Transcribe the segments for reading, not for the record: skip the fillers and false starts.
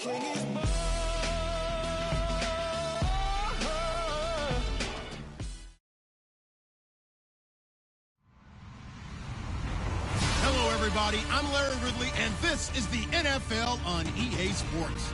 Hello, everybody. I'm Larry Ridley, and this is the NFL on EA Sports.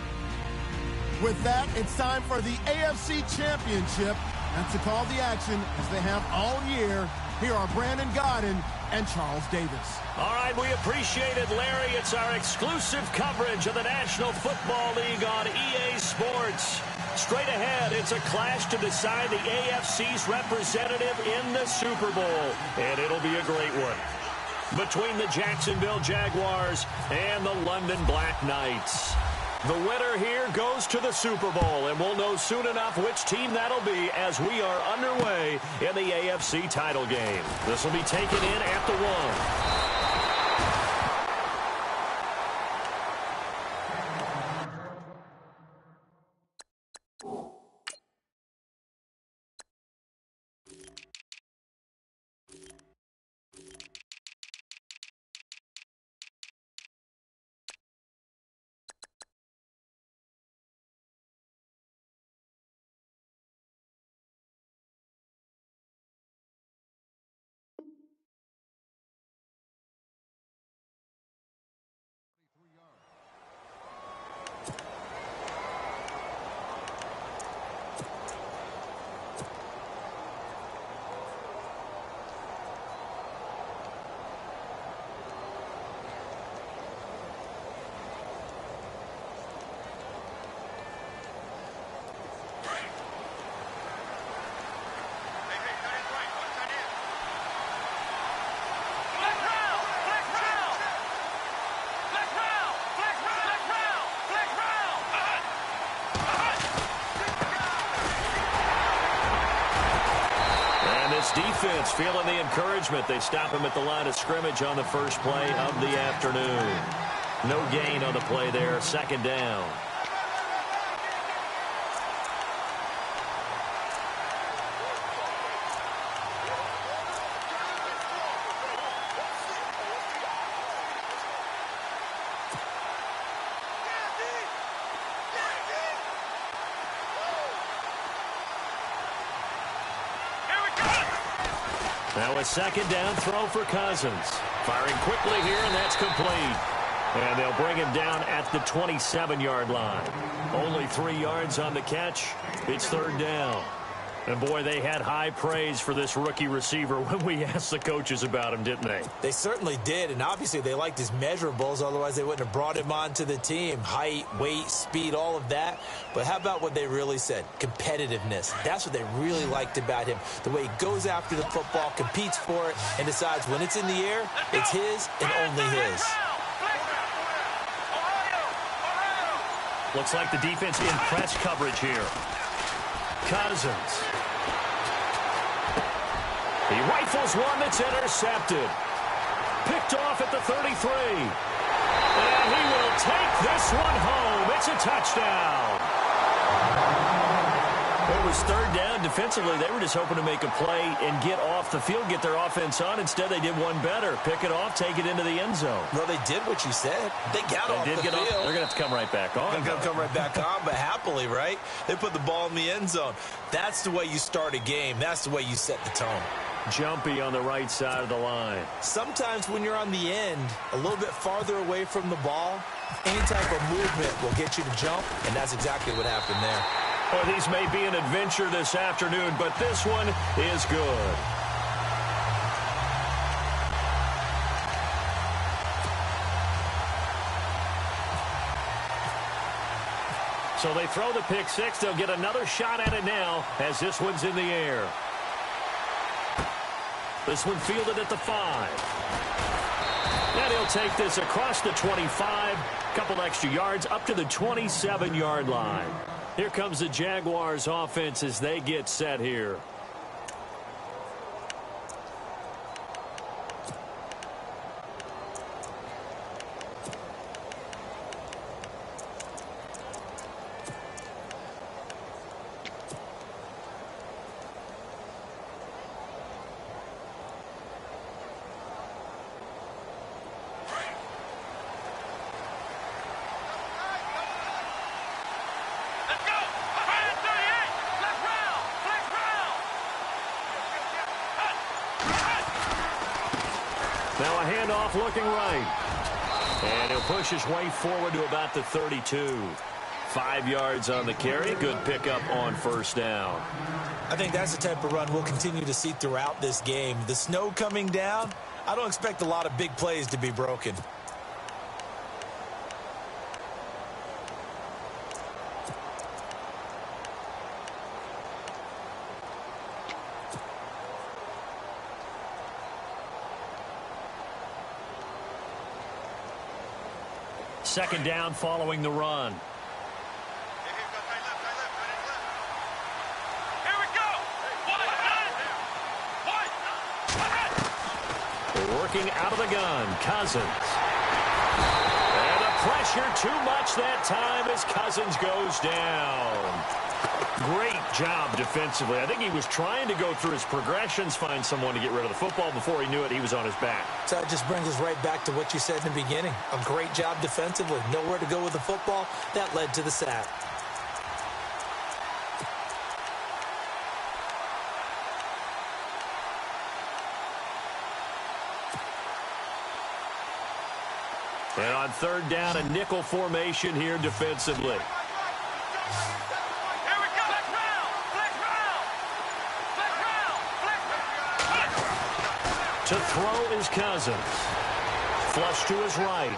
With that, it's time for the AFC Championship. And to call the action, as they have all year, here are Brandon Gaudin and Charles Davis. All right, we appreciate it, Larry. It's our exclusive coverage of the National Football League on EA Sports. Straight ahead, it's a clash to decide the AFC's representative in the Super Bowl. And it'll be a great one. Between the Jacksonville Jaguars and the London Black Knights. The winner here goes to the Super Bowl, and we'll know soon enough which team that'll be as we are underway in the AFC title game. This will be taken in at the 1. Defense feeling the encouragement. They stop him at the line of scrimmage on the first play of the afternoon. No gain on the play there. Second down. Now a second down throw for Cousins. Firing quickly here, and that's complete. And they'll bring him down at the 27-yard line. Only 3 yards on the catch. It's third down. And, boy, they had high praise for this rookie receiver when we asked the coaches about him, didn't they? They certainly did, and obviously they liked his measurables. Otherwise, they wouldn't have brought him onto the team. Height, weight, speed, all of that. But how about what they really said? Competitiveness. That's what they really liked about him. The way he goes after the football, competes for it, and decides when it's in the air, it's his and only his. Looks like the defense in press coverage here. Cousins. He rifles one that's intercepted. Picked off at the 33. And he will take this one home. It's a touchdown. It was third down. Defensively, they were just hoping to make a play and get off the field, get their offense on. Instead, they did one better. Pick it off, take it into the end zone. Well, they did what you said. They got off the field. They're going to have to come right back on. They're going to come right back on, but happily, right? They put the ball in the end zone. That's the way you start a game. That's the way you set the tone. Jumpy on the right side of the line. Sometimes when you're on the end, a little bit farther away from the ball, any type of movement will get you to jump, and that's exactly what happened there. Well, these may be an adventure this afternoon, but this one is good. So they throw the pick six. They'll get another shot at it now as this one's in the air. This one fielded at the 5. And he'll take this across the 25. Couple extra yards up to the 27-yard line. Here comes the Jaguars offense as they get set here. off looking right. And he'll push his way forward to about the 32. 5 yards on the carry. Good pickup on first down. I think that's the type of run we'll continue to see throughout this game. The snow coming down, I don't expect a lot of big plays to be broken. Second down following the run. Working out of the gun, Cousins. And the pressure too much that time as Cousins goes down. Great job defensively. I think he was trying to go through his progressions, find someone to get rid of the football. Before he knew it, he was on his back. So that just brings us right back to what you said in the beginning. A great job defensively. Nowhere to go with the football. That led to the sack. And on third down, a nickel formation here defensively. To throw is Cousins. Flush to his right.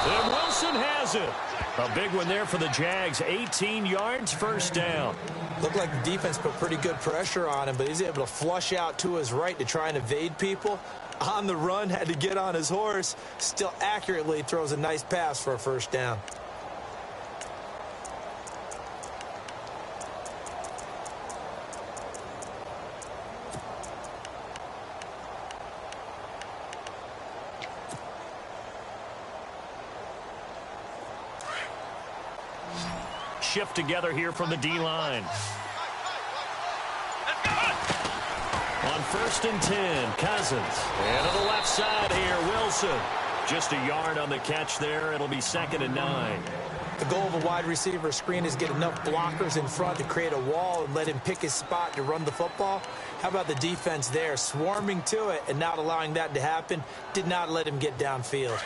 And Wilson has it. A big one there for the Jags. 18 yards, first down. Looked like the defense put pretty good pressure on him, but he's able to flush out to his right to try and evade people. On the run, had to get on his horse. Still accurately throws a nice pass for a first down. Shift together here from the D-line. On first and 10, Cousins. And to the left side here, Wilson. Just a yard on the catch there. It'll be second and 9. The goal of a wide receiver screen is get enough blockers in front to create a wall and let him pick his spot to run the football. How about the defense there, swarming to it and not allowing that to happen? Did not let him get downfield.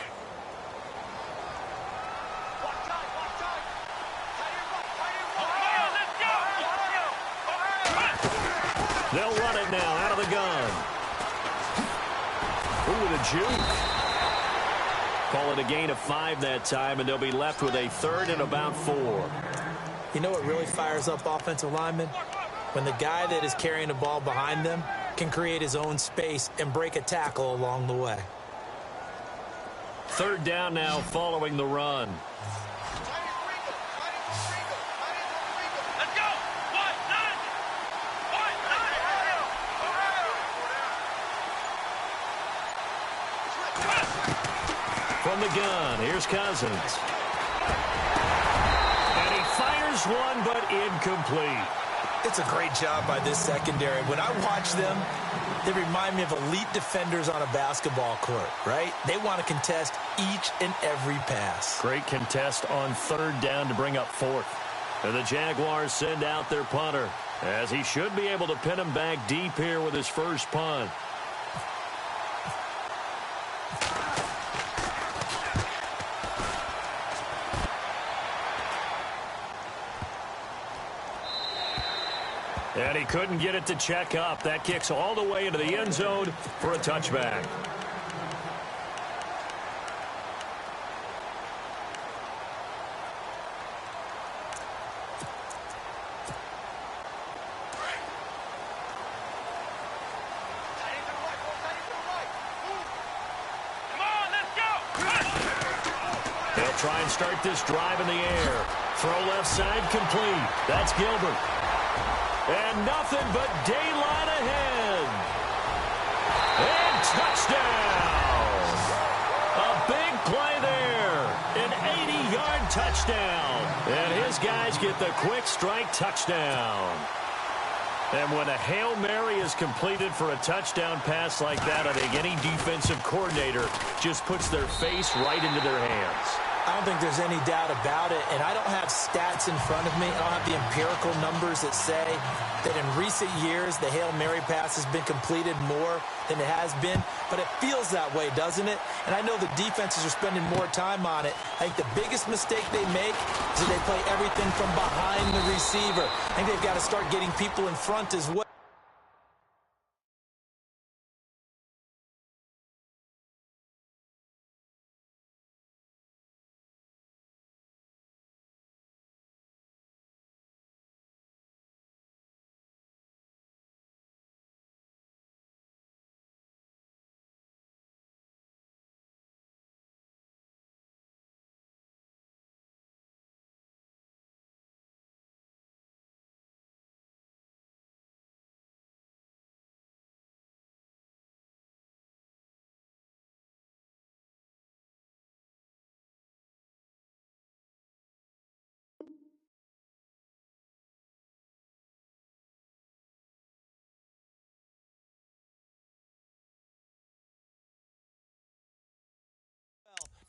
They'll run it now out of the gun. Ooh, the juke. Call it a gain of 5 that time, and they'll be left with a third and about 4. You know what really fires up offensive linemen? When the guy that is carrying the ball behind them can create his own space and break a tackle along the way. Third down now following the run. From the gun, here's Cousins. And he fires one, but incomplete. It's a great job by this secondary. When I watch them, they remind me of elite defenders on a basketball court, right? They want to contest each and every pass. Great contest on third down to bring up fourth. And the Jaguars send out their punter, as he should be able to pin him back deep here with his first punt. And he couldn't get it to check up. That kicks all the way into the end zone for a touchback. They'll try and start this drive in the air. Throw left side complete. That's Gilbert. And nothing but daylight ahead. And touchdown. A big play there. An 80-yard touchdown. And his guys get the quick strike touchdown. And when a Hail Mary is completed for a touchdown pass like that, I think any defensive coordinator just puts their face right into their hands. I don't think there's any doubt about it, and I don't have stats in front of me. I don't have the empirical numbers that say that in recent years the Hail Mary pass has been completed more than it has been, but it feels that way, doesn't it? And I know the defenses are spending more time on it. I think the biggest mistake they make is that they play everything from behind the receiver. I think they've got to start getting people in front as well.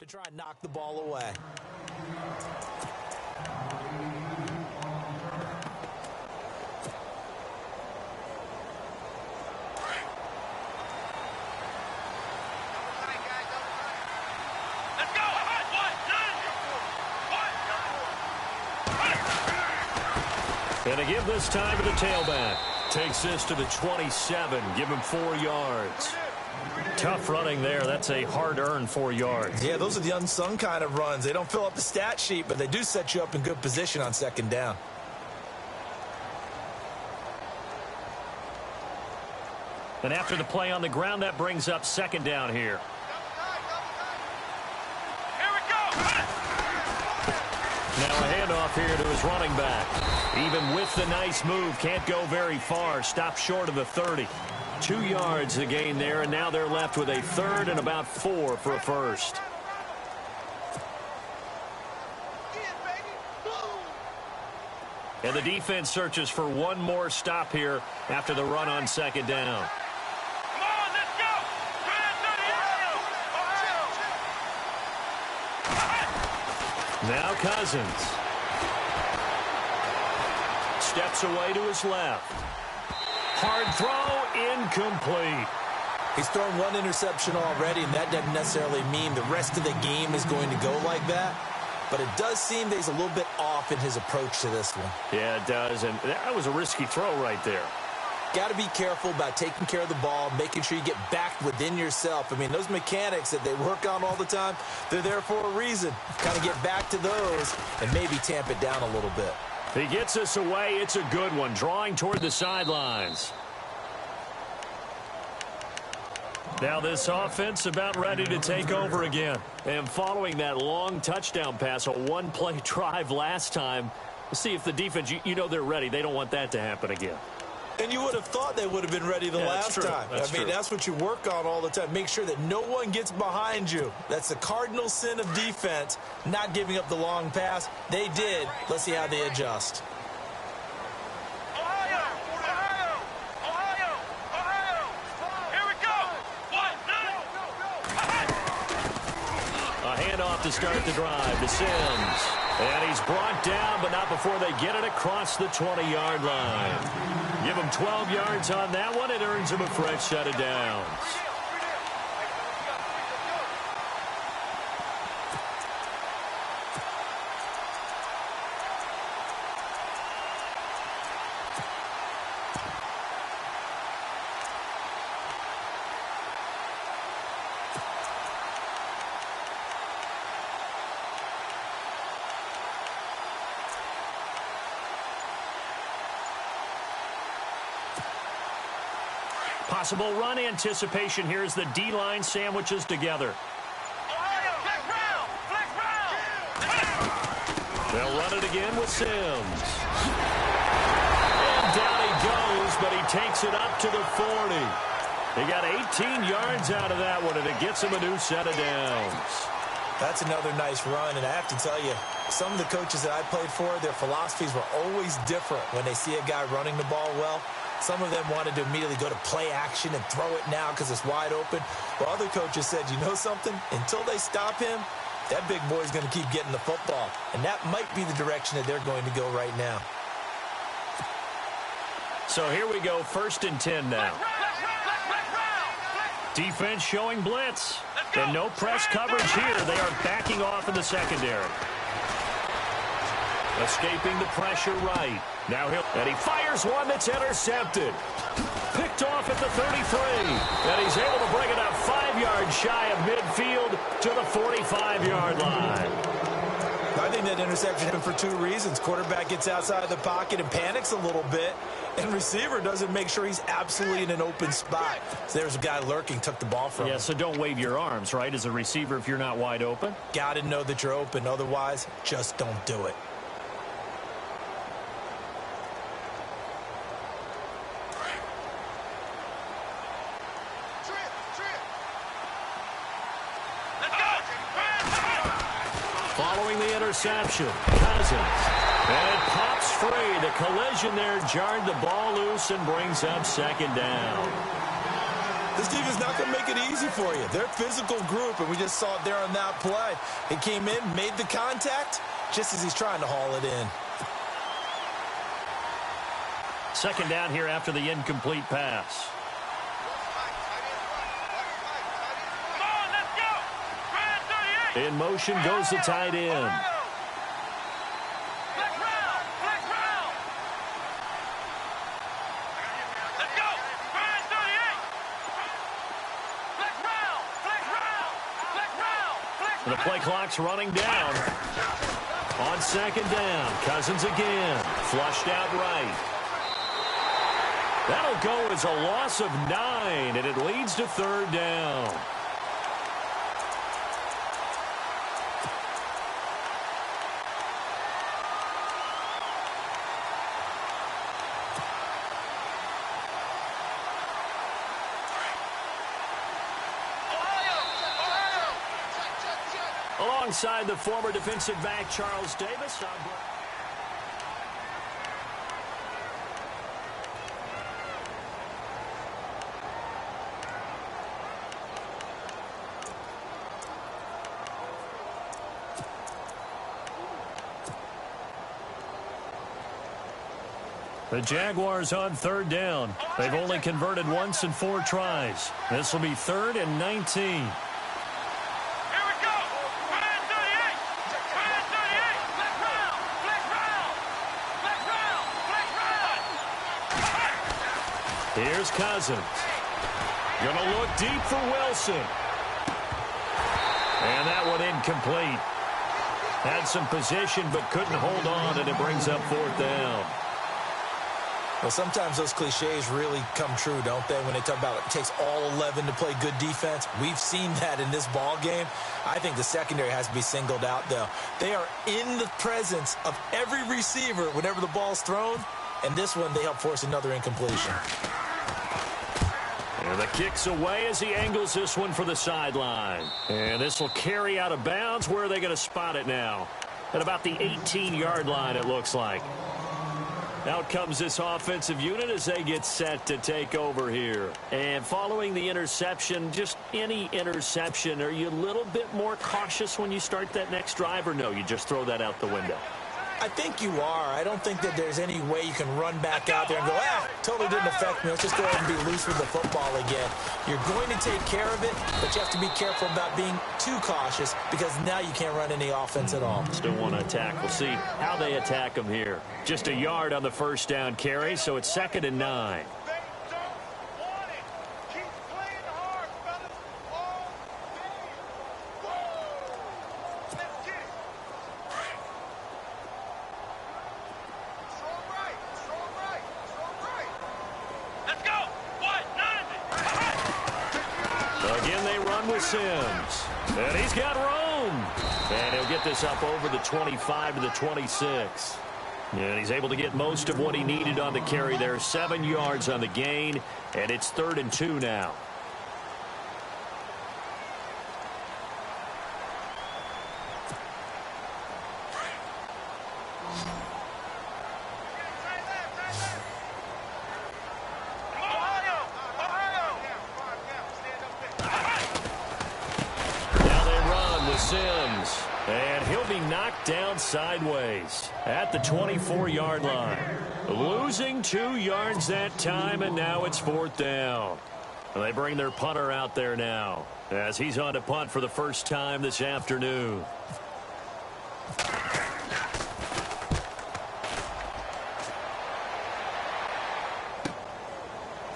To try and knock the ball away. And to give this time to the tailback. Takes this to the 27. Give him 4 yards. Tough running there. That's a hard-earned 4 yards. Yeah, those are the unsung kind of runs. They don't fill up the stat sheet, but they do set you up in good position on second down. And after the play on the ground, that brings up second down here. Here we go. Now a handoff here to his running back. Even with the nice move, can't go very far. Stopped short of the 30. 2 yards to gain there, and now they're left with a third and about 4 for a first. And the defense searches for one more stop here after the run on second down. Come on, let's go. Now Cousins. Steps away to his left. Hard throw, incomplete. He's thrown one interception already, and that doesn't necessarily mean the rest of the game is going to go like that. But it does seem that he's a little bit off in his approach to this one. Yeah, it does, and that was a risky throw right there. Got to be careful about taking care of the ball, making sure you get back within yourself. I mean, those mechanics that they work on all the time, they're there for a reason. Kind of get back to those and maybe tamp it down a little bit. He gets us away. It's a good one, drawing toward the sidelines. Now this offense about ready to take over again. And following that long touchdown pass, a one-play drive last time, we'll see if the defense, you know they're ready. They don't want that to happen again. And you would have thought they would have been ready the last time. I mean, that's what you work on all the time. Make sure that no one gets behind you. That's the cardinal sin of defense, not giving up the long pass. They did. Let's see how they adjust. Ohio! Ohio! Ohio! Here we go! A handoff to start the drive to Sims. And he's brought down, but not before they get it across the 20-yard line. Give him 12 yards on that one. It earns him a fresh set of downs. Possible run anticipation here as the D-line sandwiches together. They'll run it again with Sims. And down he goes, but he takes it up to the 40. He got 18 yards out of that one, and it gets him a new set of downs. That's another nice run, and I have to tell you, some of the coaches that I played for, their philosophies were always different when they see a guy running the ball well. Some of them wanted to immediately go to play action and throw it now because it's wide open. Well, other coaches said, you know something? Until they stop him, that big boy's going to keep getting the football. And that might be the direction that they're going to go right now. So here we go, 1st and 10 now. Defense showing blitz. And no press coverage here. They are backing off in the secondary. Escaping the pressure right. Now and he fires one that's intercepted. Picked off at the 33. And he's able to bring it up 5 yards shy of midfield to the 45-yard line. I think that interception happened for 2 reasons. Quarterback gets outside of the pocket and panics a little bit. And receiver doesn't make sure he's absolutely in an open spot. So there's a guy lurking, took the ball from him. Yeah, so don't wave your arms, right, as a receiver if you're not wide open. Got to know that you're open. Otherwise, just don't do it. Following the interception, Cousins. And it pops free. The collision there jarred the ball loose and brings up 2nd down. This team is not going to make it easy for you. They're a physical group, and we just saw it there on that play. He came in, made the contact, just as he's trying to haul it in. 2nd down here after the incomplete pass. In motion goes the tight end. The play clock's running down. On 2nd down, Cousins again. Flushed out right. That'll go as a loss of 9, and it leads to 3rd down. Alongside the former defensive back, Charles Davis. The Jaguars on 3rd down. They've only converted once in 4 tries. This will be 3rd and 19. Here's Cousins. Gonna look deep for Wilson. And that one incomplete. Had some position but couldn't hold on, and it brings up 4th down. Well, sometimes those cliches really come true, don't they? When they talk about it takes all 11 to play good defense. We've seen that in this ball game. I think the secondary has to be singled out, though. They are in the presence of every receiver whenever the ball's thrown. And this one, they help force another incompletion. And the kick's away as he angles this one for the sideline. And this will carry out of bounds. Where are they going to spot it now? At about the 18-yard line, it looks like. Out comes this offensive unit as they get set to take over here. And following the interception, just any interception, are you a little bit more cautious when you start that next drive, or no, you just throw that out the window? I think you are. I don't think that there's any way you can run back out there and go, totally didn't affect me. Let's just go ahead and be loose with the football again. You're going to take care of it, but you have to be careful about being too cautious because now you can't run any offense at all. Still want to attack. We'll see how they attack them here. Just a yard on the 1st down carry, so it's 2nd and 9. Sims. And he's got room. And he'll get this up over the 25 to the 26. And he's able to get most of what he needed on the carry there. 7 yards on the gain. And it's 3rd and 2 now. Sims. down sideways at the 24-yard line. Losing 2 yards that time, and now it's 4th down. And they bring their punter out there now as he's on to punt for the first time this afternoon.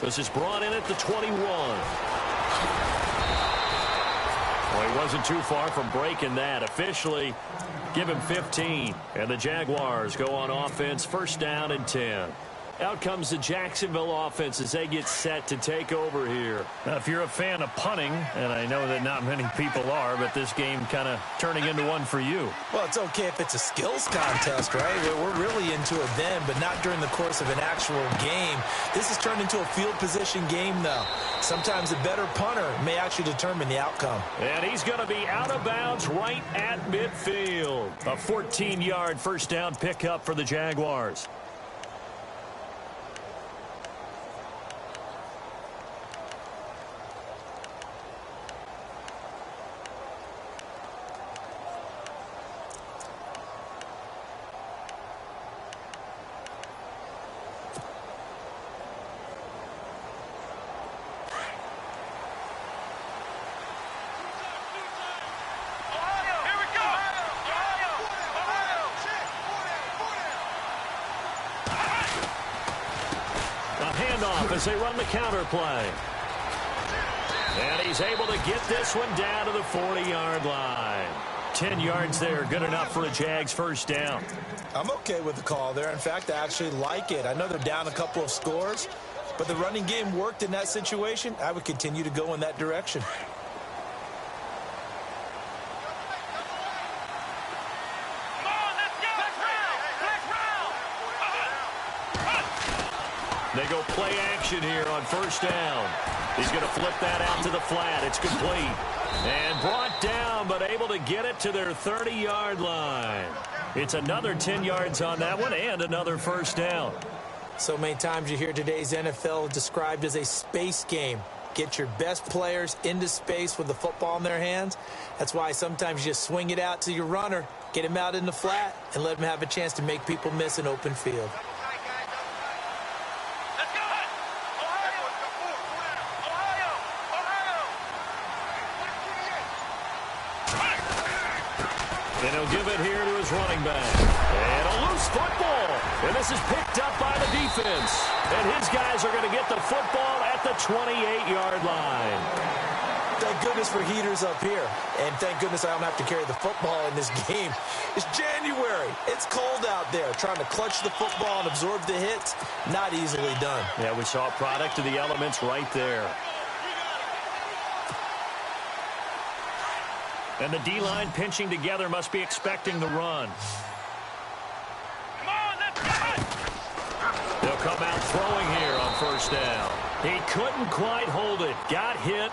This is brought in at the 21. Well, he wasn't too far from breaking that. Officially, give him 15. And the Jaguars go on offense, 1st down and 10. Out comes the Jacksonville offense as they get set to take over here. Now, if you're a fan of punting, and I know that not many people are, but this game kind of turning into one for you. Well, it's okay if it's a skills contest, right? We're really into it then, but not during the course of an actual game. This has turned into a field position game, though. Sometimes a better punter may actually determine the outcome. And he's going to be out of bounds right at midfield. A 14-yard 1st down pickup for the Jaguars. As they run the counter play. And he's able to get this one down to the 40-yard line. 10 yards there, good enough for a Jags 1st down. I'm okay with the call there. In fact, I actually like it. I know they're down a couple of scores, but the running game worked in that situation. I would continue to go in that direction. They go play action here on 1st down. He's going to flip that out to the flat. It's complete. And brought down, but able to get it to their 30-yard line. It's another 10 yards on that one and another 1st down. So many times you hear today's NFL described as a space game. Get your best players into space with the football in their hands. That's why sometimes you just swing it out to your runner, get him out in the flat, and let him have a chance to make people miss an open field. And he'll give it here to his running back. And a loose football. And this is picked up by the defense. And his guys are going to get the football at the 28-yard line. Thank goodness for heaters up here. And thank goodness I don't have to carry the football in this game. It's January. It's cold out there. Trying to clutch the football and absorb the hits, not easily done. Yeah, we saw a product of the elements right there. And the D-line pinching together must be expecting the run. Come on, let's go! They'll come out throwing here on 1st down. He couldn't quite hold it. Got hit.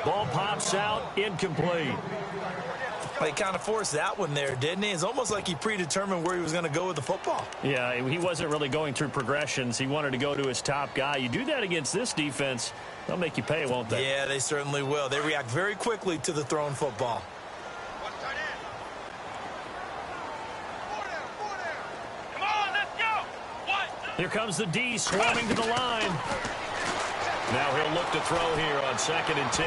Ball pops out. Incomplete. He kind of forced that one there, didn't he? It's almost like he predetermined where he was going to go with the football. Yeah, he wasn't really going through progressions. He wanted to go to his top guy. You do that against this defense, they'll make you pay, won't they? Yeah, they certainly will. They react very quickly to the thrown football. Here comes the D swarming to the line. Now he'll look to throw here on 2nd and 10.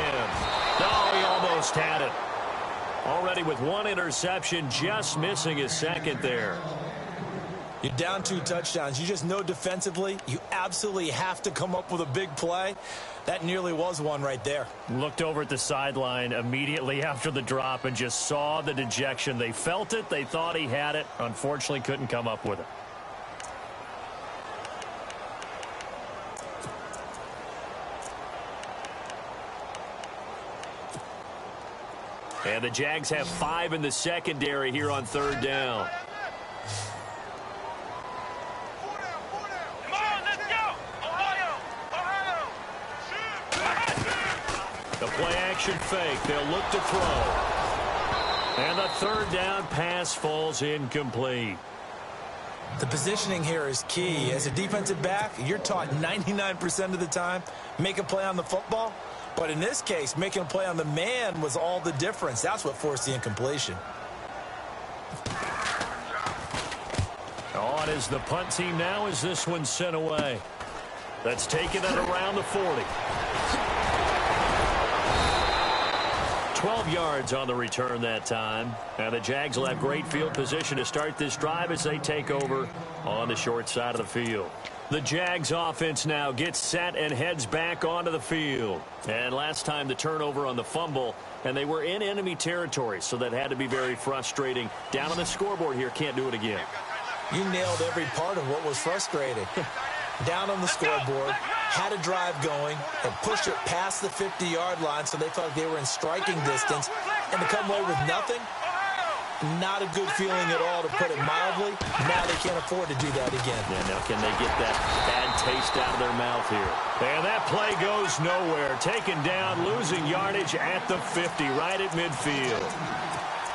No, he almost had it. Already with 1 interception, just missing his 2nd there. You're down 2 touchdowns. You just know defensively you absolutely have to come up with a big play. That nearly was one right there. Looked over at the sideline immediately after the drop and just saw the dejection. They felt it. They thought he had it. Unfortunately, couldn't come up with it. And the Jags have 5 in the secondary here on 3rd down. Come on, let's go! Ohio! The play-action fake. They'll look to throw. And the 3rd down pass falls incomplete. The positioning here is key. As a defensive back, you're taught 99% of the time, make a play on the football. But in this case, making a play on the man was all the difference. That's what forced the incompletion. on is the punt team now as this one's sent away. That's taken at around the 40. 12 yards on the return that time. And the Jags will have great field position to start this drive as they take over on the short side of the field. The Jags offense now gets set and heads back onto the field. And last time the turnover on the fumble, and they were in enemy territory, so that had to be very frustrating. Down on the scoreboard here, can't do it again. You nailed every part of what was frustrating. Down on the scoreboard, had a drive going, and pushed it past the 50-yard line so they felt like they were in striking distance, and to come away with nothing, not a good feeling at all, to put it mildly. Now they can't afford to do that again. Yeah, now can they get that bad taste out of their mouth here? And that play goes nowhere. Taken down, losing yardage at the 50, right at midfield.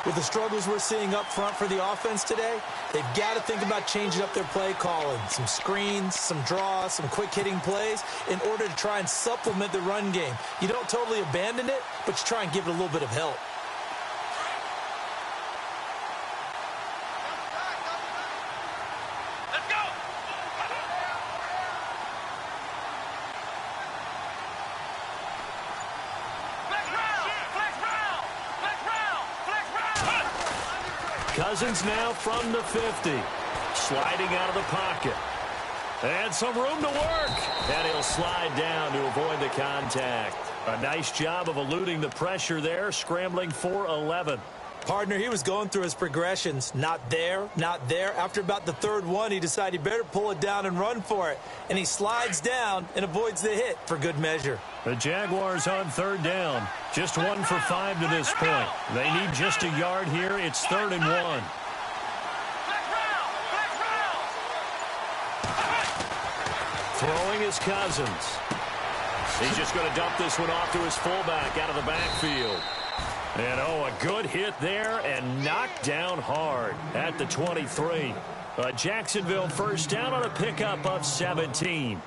With the struggles we're seeing up front for the offense today, they've got to think about changing up their play calling. Some screens, some draws, some quick-hitting plays in order to try and supplement the run game. You don't totally abandon it, but you try and give it a little bit of help. Let's go! Flex round! Flex round! Flex round! Flex round! Cousins now from the 50. Sliding out of the pocket. And some room to work. And he'll slide down to avoid the contact. A nice job of eluding the pressure there, scrambling for 11. Partner, he was going through his progressions. Not there, not there. After about the third one, he decided he better pull it down and run for it. And he slides down and avoids the hit for good measure. The Jaguars on third down. Just 1 for 5 to this point. They need just a yard here. It's 3rd and 1. Flex round! Flex round! Throwing is Cousins. He's just going to dump this one off to his fullback out of the backfield. And, oh, a good hit there and knocked down hard at the 23. Jacksonville first down on a pickup of 17.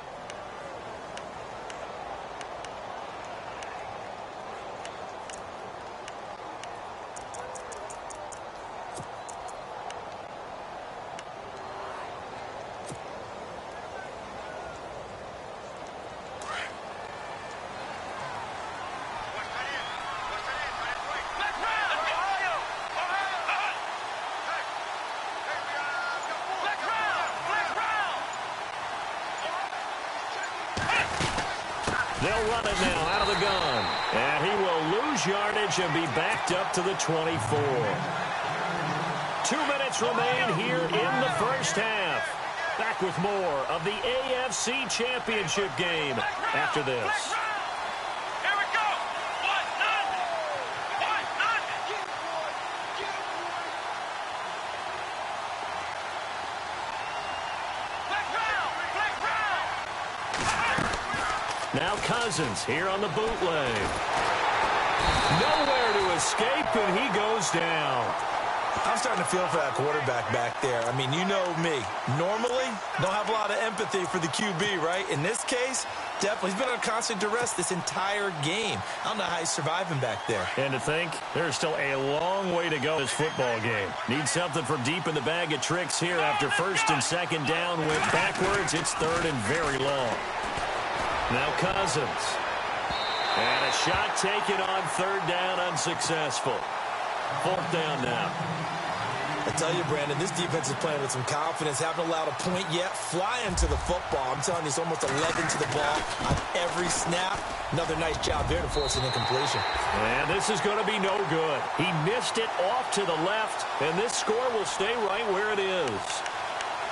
They'll run it now out of the gun. And he will lose yardage and be backed up to the 24. 2 minutes remain here in the first half. Back with more of the AFC Championship game after this. Here we go! 1-0! 1-0! Flex round! Flex round! Now Cousins here on the bootleg. Nowhere to escape, and he goes down. I'm starting to feel for that quarterback back there. I mean, you know me. Normally, don't have a lot of empathy for the QB, right? In this case, definitely. He's been under constant duress this entire game. I don't know how he's surviving back there. And to think, there's still a long way to go this football game. Need something from deep in the bag of tricks here after 1st and 2nd down. Went backwards. It's 3rd and very long. Now Cousins. And a shot taken on 3rd down, unsuccessful. 4th down now. I tell you, Brandon, this defense is playing with some confidence. Haven't allowed a point yet. Flying to the football. I'm telling you, it's almost 11 to the ball on every snap. Another nice job there to force an incompletion. And this is going to be no good. He missed it off to the left, and this score will stay right where it is.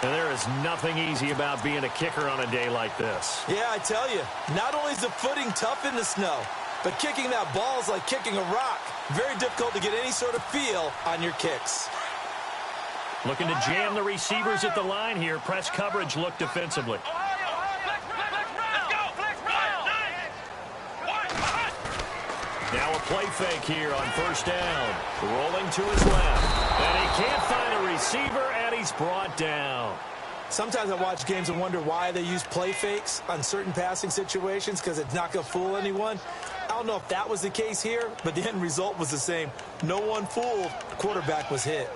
And there is nothing easy about being a kicker on a day like this. Yeah, I tell you, not only is the footing tough in the snow, but kicking that ball is like kicking a rock. Very difficult to get any sort of feel on your kicks. Looking to jam the receivers at the line here. Press coverage look defensively. Now a play fake here on 1st down. Rolling to his left. And he can't find a receiver, and he's brought down. Sometimes I watch games and wonder why they use play fakes on certain passing situations, because it's not going to fool anyone. I don't know if that was the case here, but the end result was the same. No one fooled. The quarterback was hit.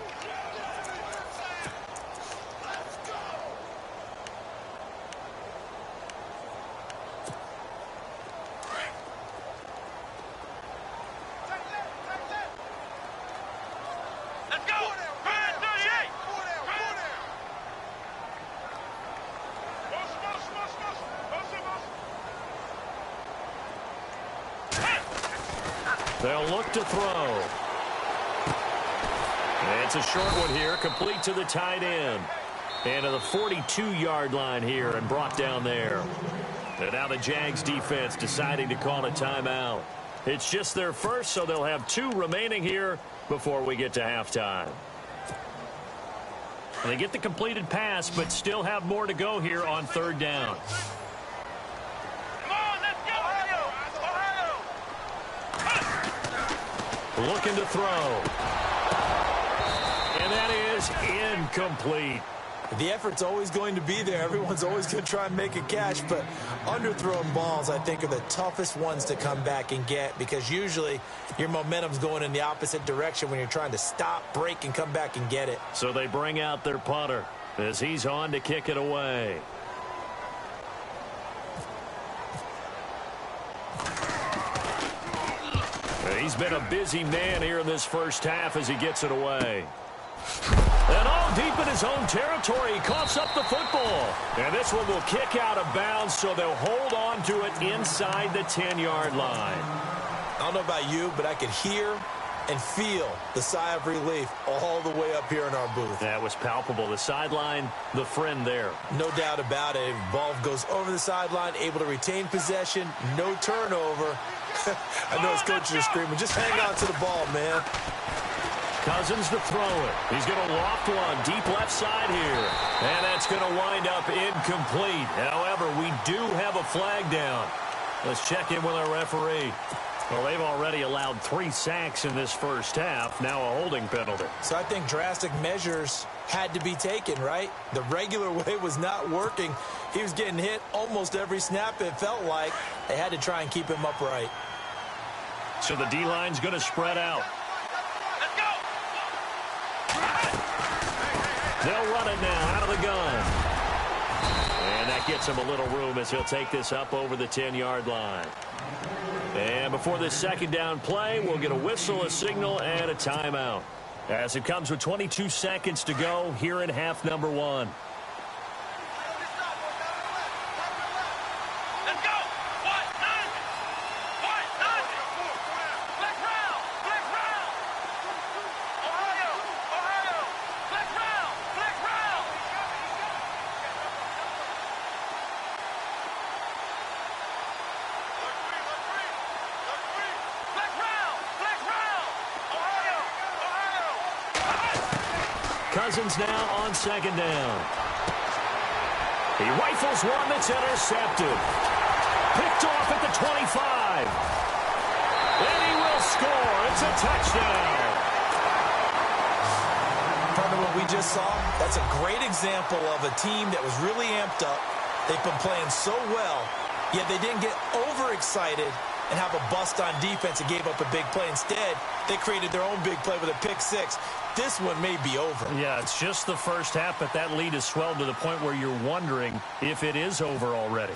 They'll look to throw. And it's a short one here, complete to the tight end. And to the 42-yard line here and brought down there. And now the Jags defense deciding to call a timeout. It's just their first, so they'll have 2 remaining here before we get to halftime. They get the completed pass, but still have more to go here on 3rd down. Come on, let's go, Ohio! Looking to throw. And that is incomplete. The effort's always going to be there. Everyone's always going to try and make a catch, but underthrown balls, I think, are the toughest ones to come back and get because usually your momentum's going in the opposite direction when you're trying to stop, break, and come back and get it. So they bring out their punter as he's on to kick it away. He's been a busy man here in this first half as he gets it away. And all deep in his own territory, he coughs up the football. And this one will kick out of bounds, so they'll hold on to it inside the 10-yard line. I don't know about you, but I could hear and feel the sigh of relief all the way up here in our booth. That was palpable. The sideline, the friend there. No doubt about it. Ball goes over the sideline, able to retain possession, no turnover. I know his coaches are screaming, just hang on to the ball, man. Cousins to throw it. He's going to loft one deep left side here. And that's going to wind up incomplete. However, we do have a flag down. Let's check in with our referee. Well, they've already allowed 3 sacks in this first half. Now a holding penalty. So I think drastic measures had to be taken, right? The regular way was not working. He was getting hit almost every snap, it felt like. They had to try and keep him upright. So the D-line's going to spread out. Let's go! They'll run it now out of the gun. And that gets him a little room as he'll take this up over the 10-yard line. And before this 2nd down play, we'll get a whistle, a signal, and a timeout. As it comes with 22 seconds to go here in half number 1. Let's go! What? None! What? None! Flex round! Flex round! Ohio! Ohio! Flex round! Flex round! Flex round! Flex round! Ohio! Ohio! Cousins now on 2nd down. He rifles one that's intercepted. Picked off at the 25. And he will score. It's a touchdown. Part of what we just saw, that's a great example of a team that was really amped up. They've been playing so well, yet they didn't get overexcited and have a bust on defense and gave up a big play. Instead, they created their own big play with a pick 6. This one may be over. Yeah, it's just the first half, but that lead has swelled to the point where you're wondering if it is over already.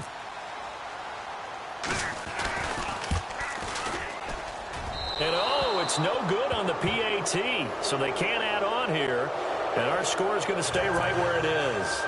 And oh, it's no good on the PAT, so they can't add on here. And our score is going to stay right where it is.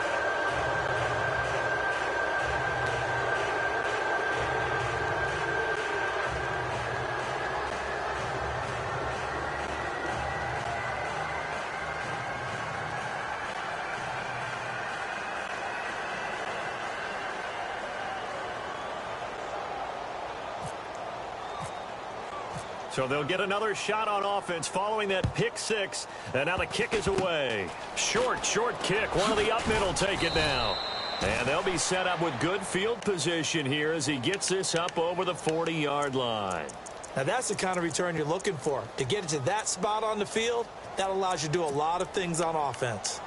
So they'll get another shot on offense following that pick 6. And now the kick is away. Short kick. One of the up middle take it now. And they'll be set up with good field position here as he gets this up over the 40-yard line. Now that's the kind of return you're looking for. To get it to that spot on the field, that allows you to do a lot of things on offense.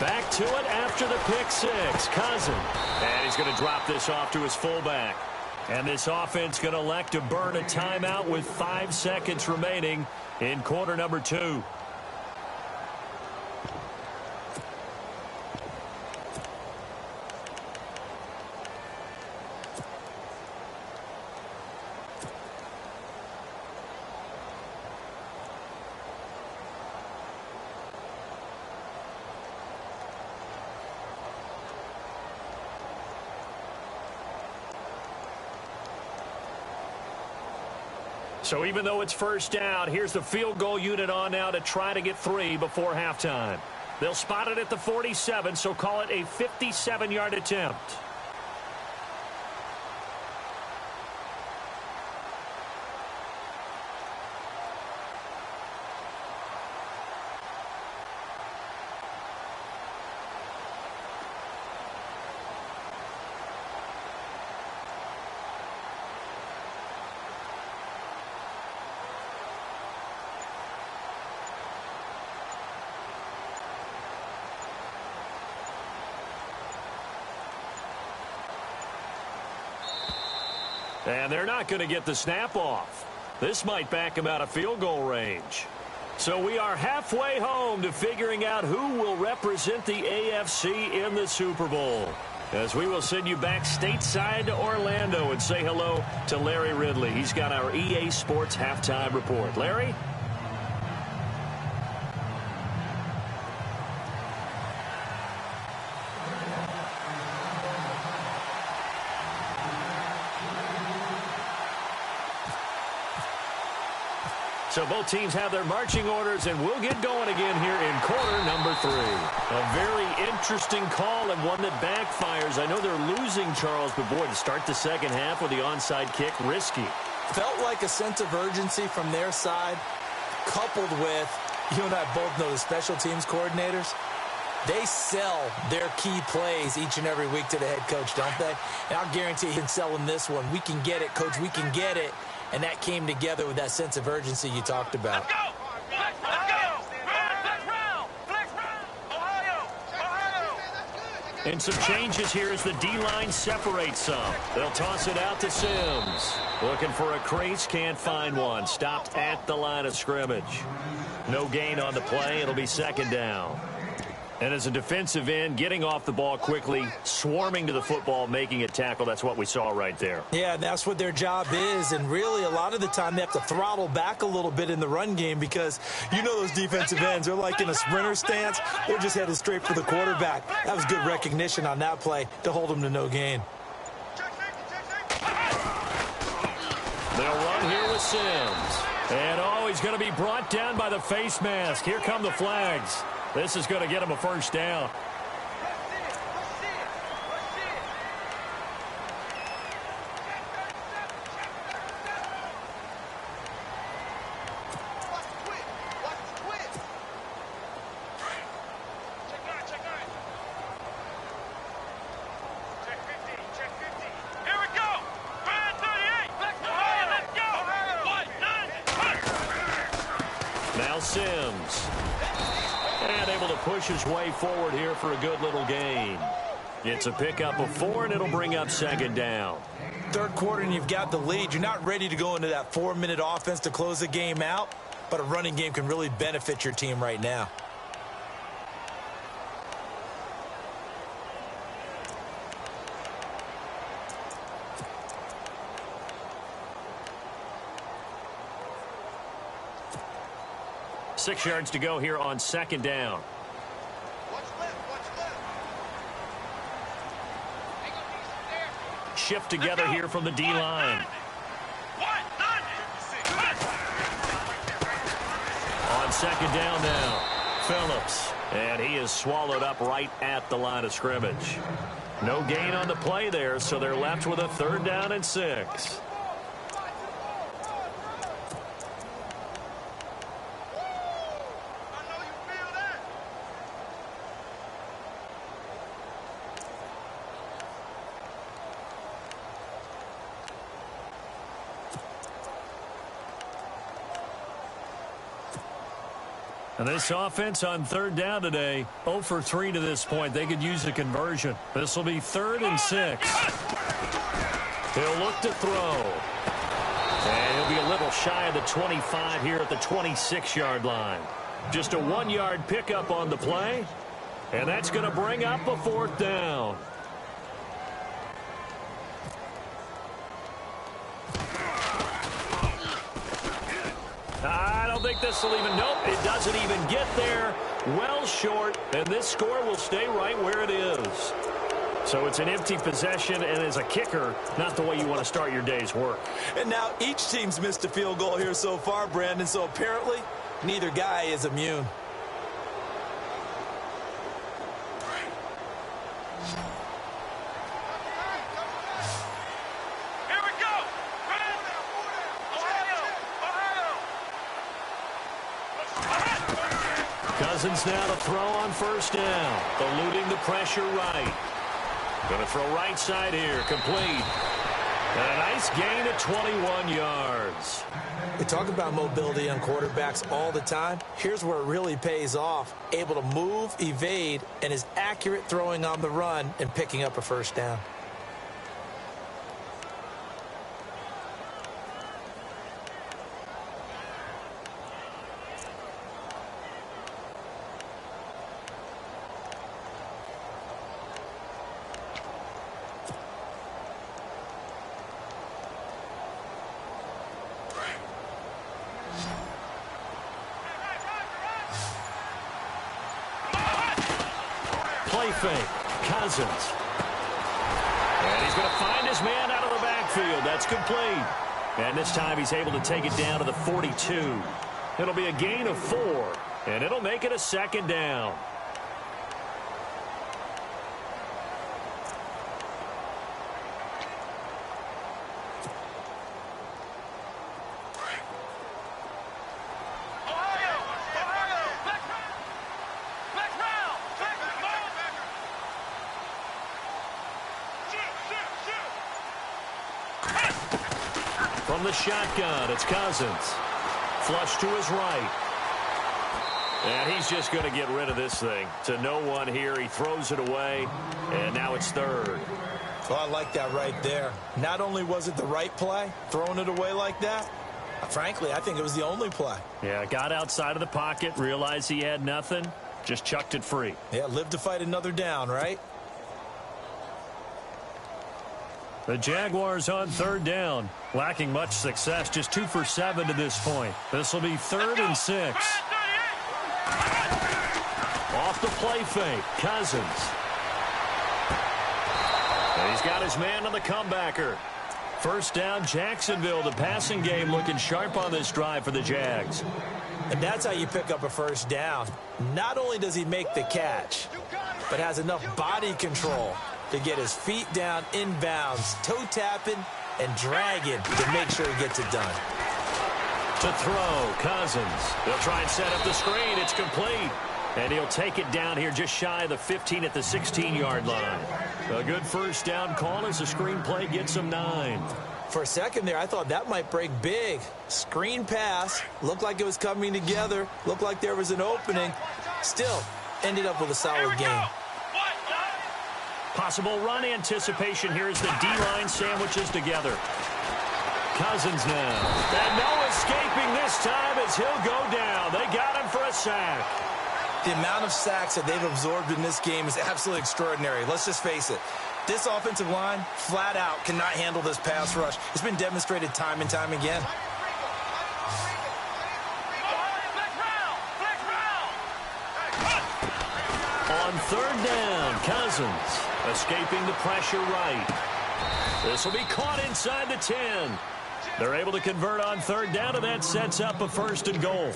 Back to it after the pick 6. Cousins. And he's going to drop this off to his fullback. And this offense going to elect to burn a timeout with 5 seconds remaining in quarter number 2. So even though it's first down, here's the field goal unit on now to try to get 3 before halftime. They'll spot it at the 47, so call it a 57-yard attempt. And they're not going to get the snap off. This might back them out of field goal range. So we are halfway home to figuring out who will represent the AFC in the Super Bowl. As we will send you back stateside to Orlando and say hello to Larry Ridley. He's got our EA Sports halftime report. Larry? So both teams have their marching orders, and we'll get going again here in quarter number 3. A very interesting call and one that backfires. I know they're losing, Charles, but boy, to start the second half with the onside kick, risky. Felt like a sense of urgency from their side, coupled with, you and I both know the special teams coordinators. They sell their key plays each and every week to the head coach, don't they? And I'll guarantee you can sell them this one. We can get it, coach. We can get it. And that came together with that sense of urgency you talked about. Let's go! Let's go! Flex round! Flex round! Ohio! Ohio! And some changes here as the D-line separates some. They'll toss it out to Sims. Looking for a crease, can't find one. Stopped at the line of scrimmage. No gain on the play. It'll be second down. And as a defensive end, getting off the ball quickly, swarming to the football, making a tackle, that's what we saw right there. Yeah, that's what their job is, and really a lot of the time they have to throttle back a little bit in the run game because you know those defensive ends, they're like in a sprinter stance. They're just headed straight for the quarterback. That was good recognition on that play to hold them to no gain. They'll run here with Sims. And, oh, he's going to be brought down by the face mask. Here come the flags. This is going to get him a first down. Now Sims. And able to push his way forward here for a good little gain. It's a pickup of 4, and it'll bring up second down. Third quarter, and you've got the lead. You're not ready to go into that 4-minute offense to close the game out, but a running game can really benefit your team right now. Six yards to go here on second down. Shift together here from the D-line. On second down now, Phillips. And he is swallowed up right at the line of scrimmage. No gain on the play there, so they're left with a 3rd down and 6. And this offense on 3rd down today, 0 for 3 to this point. They could use a conversion. This will be 3rd and 6. He'll look to throw. And he'll be a little shy of the 25 here at the 26-yard line. Just a 1-yard pickup on the play. And that's going to bring up a 4th down. I don't think this will even, nope, it doesn't even get there. Well short, and this score will stay right where it is. So it's an empty possession, and as a kicker, not the way you want to start your day's work. And now each team's missed a field goal here so far, Brandon, so apparently neither guy is immune. Here we go. Ohio. Cousins now to throw on 1st down, eluding the pressure right. Going to throw right side here, complete. And a nice gain of 21 yards. We talk about mobility on quarterbacks all the time. Here's where it really pays off. Able to move, evade, and is accurate throwing on the run and picking up a 1st down. Play fake. Cousins. And he's going to find his man out of the backfield. That's complete. And this time he's able to take it down to the 42. It'll be a gain of 4. And it'll make it a 2nd down. From the shotgun, it's Cousins. Flush to his right. And he's just going to get rid of this thing. To no one here. He throws it away. And now it's 3rd. Oh, I like that right there. Not only was it the right play, throwing it away like that, frankly, I think it was the only play. Yeah, got outside of the pocket, realized he had nothing, just chucked it free. Yeah, live to fight another down, right? The Jaguars on 3rd down, lacking much success, just 2 for 7 to this point. This will be 3rd and 6. Off the play fake, Cousins. And he's got his man on the comebacker. 1st down, Jacksonville. The passing game looking sharp on this drive for the Jags. And that's how you pick up a 1st down. Not only does he make the catch, but has enough body control to get his feet down inbounds, toe tapping and dragging to make sure he gets it done. To throw, Cousins. They'll try and set up the screen. It's complete. And he'll take it down here just shy of the 15 at the 16-yard line. A good 1st down call as the screen play gets him 9. For a second there, I thought that might break big. Screen pass. Looked like it was coming together. Looked like there was an opening. Still, ended up with a solid game. Possible run anticipation here as the D-line sandwiches together. Cousins now. And no escaping this time as he'll go down. They got him for a sack. The amount of sacks that they've absorbed in this game is absolutely extraordinary. Let's just face it. This offensive line, flat out, cannot handle this pass rush. It's been demonstrated time and time again. On 3rd down, Cousins escaping the pressure right. This will be caught inside the 10. They're able to convert on 3rd down, and that sets up a 1st and goal.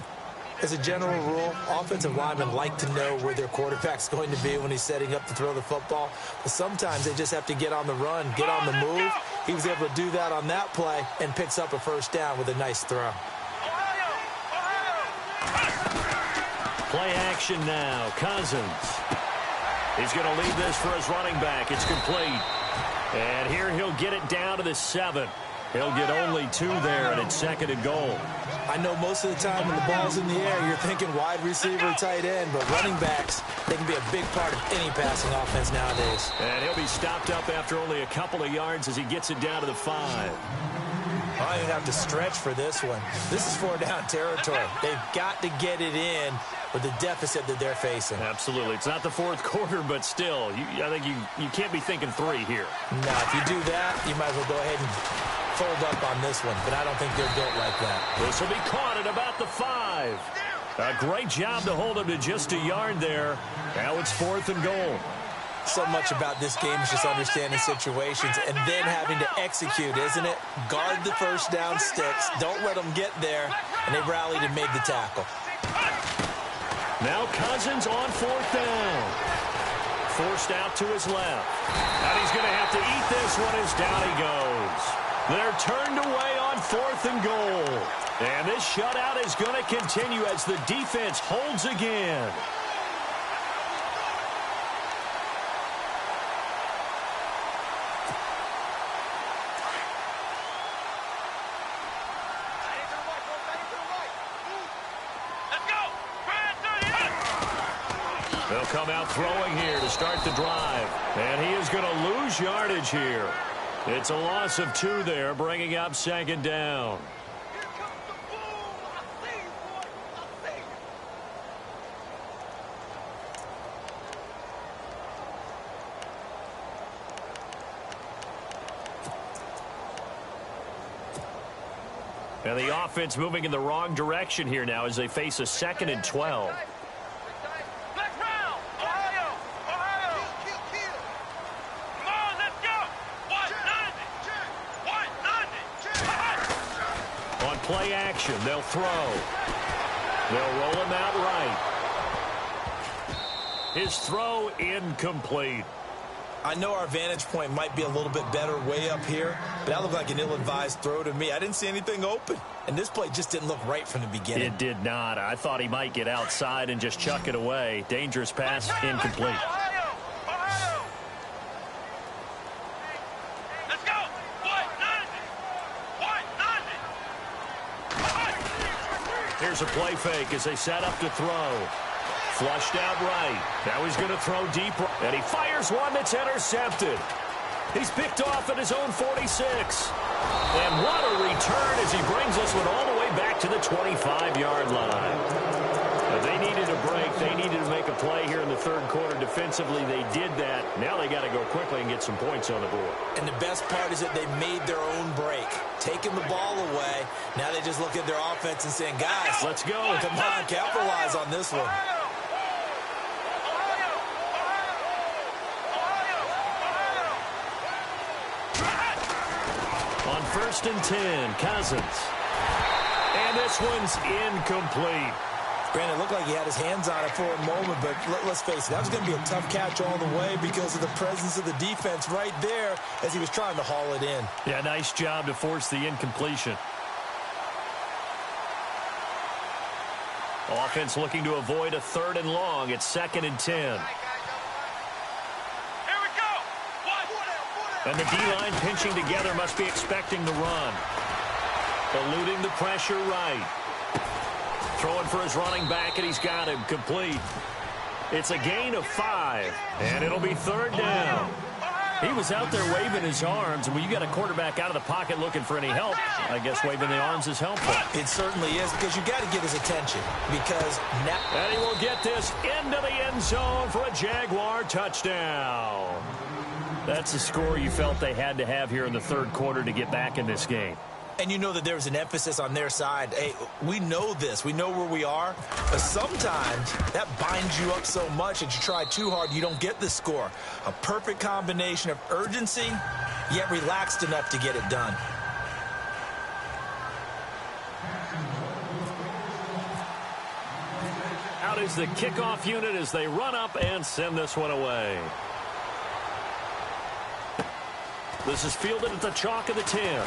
As a general rule, offensive linemen like to know where their quarterback's going to be when he's setting up to throw the football. But sometimes they just have to get on the run, get on the move. He was able to do that on that play and picks up a 1st down with a nice throw. Play action now. Cousins. He's going to lead this for his running back. It's complete. And here he'll get it down to the 7. He'll get only 2 there, and it's 2nd and goal. I know most of the time when the ball's in the air, you're thinking wide receiver, tight end, but running backs, they can be a big part of any passing offense nowadays. And he'll be stopped up after only a couple of yards as he gets it down to the 5. I don't even have to stretch for this one. This is 4-down territory. They've got to get it in with the deficit that they're facing. Absolutely. It's not the 4th quarter, but still, I think you can't be thinking 3 here. No, if you do that, you might as well go ahead and fold up on this one, but I don't think they're built like that. This will be caught at about the 5. A great job to hold him to just a yard there. Now it's 4th and goal. So much about this game is just understanding situations and then having to execute, isn't it? Guard the first down sticks. Don't let them get there. And they rallied and made the tackle. Now Cousins on 4th down. Forced out to his left. And he's going to have to eat this one as down he goes. They're turned away on 4th and goal. And this shutout is going to continue as the defense holds again. They'll come out throwing here to start the drive. And he is going to lose yardage here. It's a loss of 2 there, bringing up 2nd down. And the offense moving in the wrong direction here now as they face a 2nd and 12. Play action. They'll throw. They'll roll him out right. His throw incomplete. I know our vantage point might be a little bit better way up here, but that looked like an ill-advised throw to me. I didn't see anything open, and this play just didn't look right from the beginning. It did not. I thought he might get outside and just chuck it away. Dangerous pass, incomplete. Here's a play fake as they set up to throw. Flushed out right. Now he's going to throw deep. And he fires one that's intercepted. He's picked off at his own 46. And what a return as he brings this one all the way back to the 25-yard line. They needed a break. They needed to make a play here in the 3rd quarter. Defensively, they did that. Now they got to go quickly and get some points on the board. And the best part is that they made their own break. Taking the ball away. Now they just look at their offense and saying, guys, let's go. Come on, capitalize on this one. On 1st and 10, Cousins. And this one's incomplete. Brandon, it looked like he had his hands on it for a moment, but let's face it, that was going to be a tough catch all the way because of the presence of the defense right there as he was trying to haul it in. Yeah, nice job to force the incompletion. Offense looking to avoid a 3rd and long. It's 2nd and 10. Here we go. And the D-line pinching together must be expecting the run. Eluding the pressure right. Throwing for his running back, and he's got him complete. It's a gain of 5, and it'll be 3rd down. He was out there waving his arms, and when you got a quarterback out of the pocket looking for any help, I guess waving the arms is helpful. It certainly is, because you got to get his attention. Because now... And he will get this into the end zone for a Jaguar touchdown. That's the score you felt they had to have here in the 3rd quarter to get back in this game. And you know that there's an emphasis on their side. Hey, we know this. We know where we are. But sometimes that binds you up so much that you try too hard, you don't get the score. A perfect combination of urgency, yet relaxed enough to get it done. Out is the kickoff unit as they run up and send this one away. This is fielded at the chalk of the 10.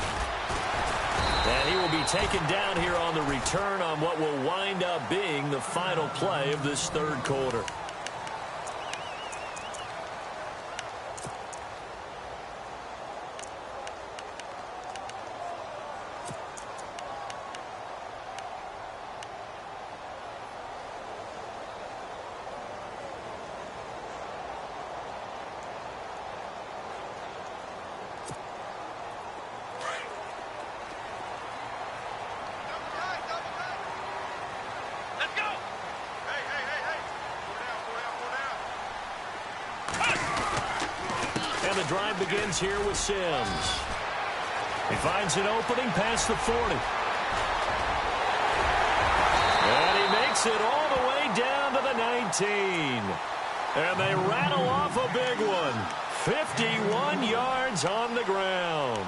And he will be taken down here on the return on what will wind up being the final play of this 3rd quarter. the drive begins here with Sims. He finds an opening past the 40. And he makes it all the way down to the 19. And they rattle off a big one. 51 yards on the ground.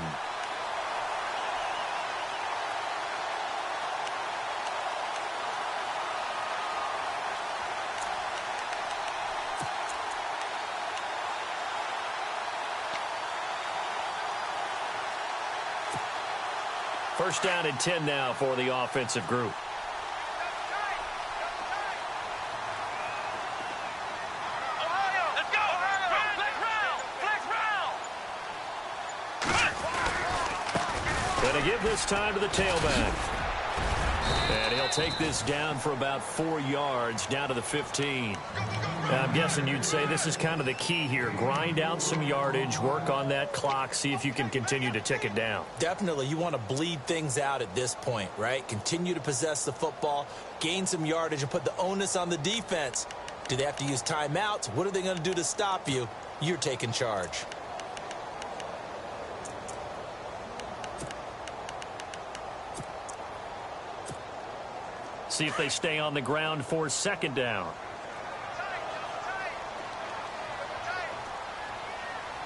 First down and 10 now for the offensive group. Going to give this time to the tailback. And he'll take this down for about 4 yards, down to the 15. Now, I'm guessing you'd say this is kind of the key here. Grind out some yardage, work on that clock, see if you can continue to tick it down. Definitely. You want to bleed things out at this point, right? Continue to possess the football, gain some yardage, and put the onus on the defense. Do they have to use timeouts? What are they going to do to stop you? You're taking charge. See if they stay on the ground for second down.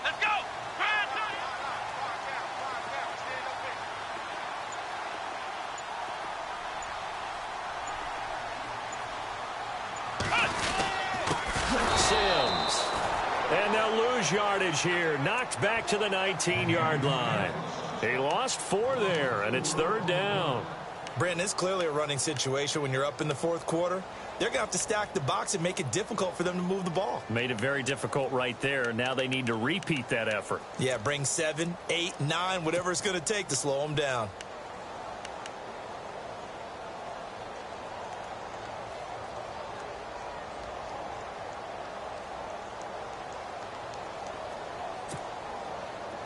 Let's go! Sims. And they'll lose yardage here. Knocked back to the 19-yard line. He lost 4 there, and it's third down. Brandon, it's clearly a running situation when you're up in the fourth quarter. They're going to have to stack the box and make it difficult for them to move the ball. Made it very difficult right there. Now they need to repeat that effort. Yeah, bring 7, 8, 9, whatever it's going to take to slow them down.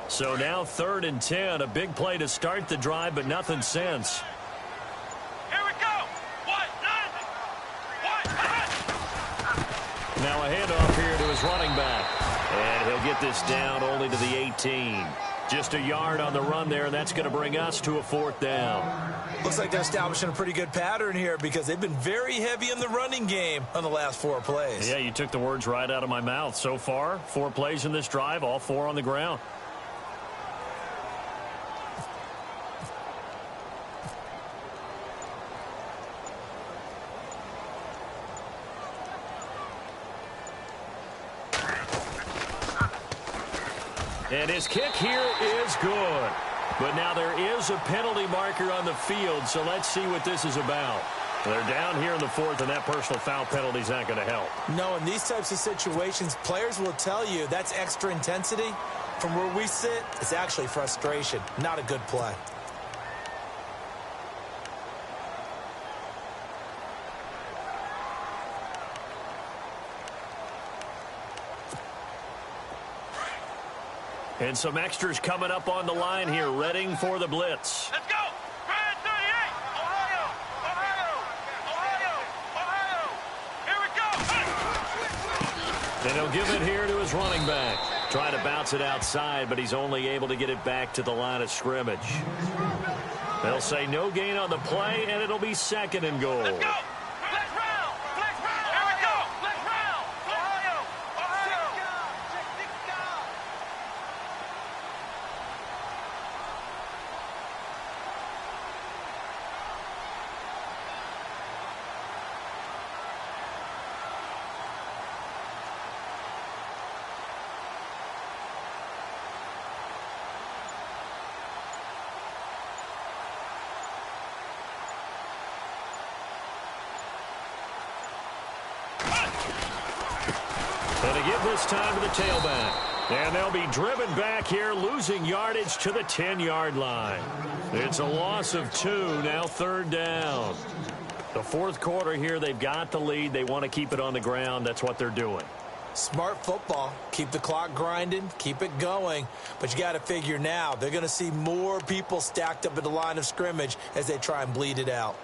So now third and 10. A big play to start the drive, but nothing since. Now a handoff here to his running back. And he'll get this down only to the 18. Just a yard on the run there, and that's going to bring us to a fourth down. Looks like they're establishing a pretty good pattern here because they've been very heavy in the running game on the last 4 plays. Yeah, you took the words right out of my mouth. So far, 4 plays in this drive, all 4 on the ground. And his kick here is good. But now there is a penalty marker on the field, so let's see what this is about. They're down here in the fourth, and that personal foul penalty is not going to help. No, in these types of situations, players will tell you that's extra intensity. From where we sit, it's actually frustration, not a good play. And some extras coming up on the line here, readying for the blitz. Let's go! Brand 38! Ohio! Ohio! Ohio! Here we go! And he'll give it here to his running back. Trying to bounce it outside, but he's only able to get it back to the line of scrimmage. They'll say no gain on the play, and it'll be second and goal. Let's go! Flex round! Flex round! Here we go! Flex round! Ohio! Ohio! And to give this time to the tailback. And they'll be driven back here, losing yardage to the 10-yard line. It's a loss of 2, now third down. The fourth quarter here, they've got the lead. They want to keep it on the ground. That's what they're doing. Smart football. Keep the clock grinding. Keep it going. But you got to figure now, they're going to see more people stacked up at the line of scrimmage as they try and bleed it out.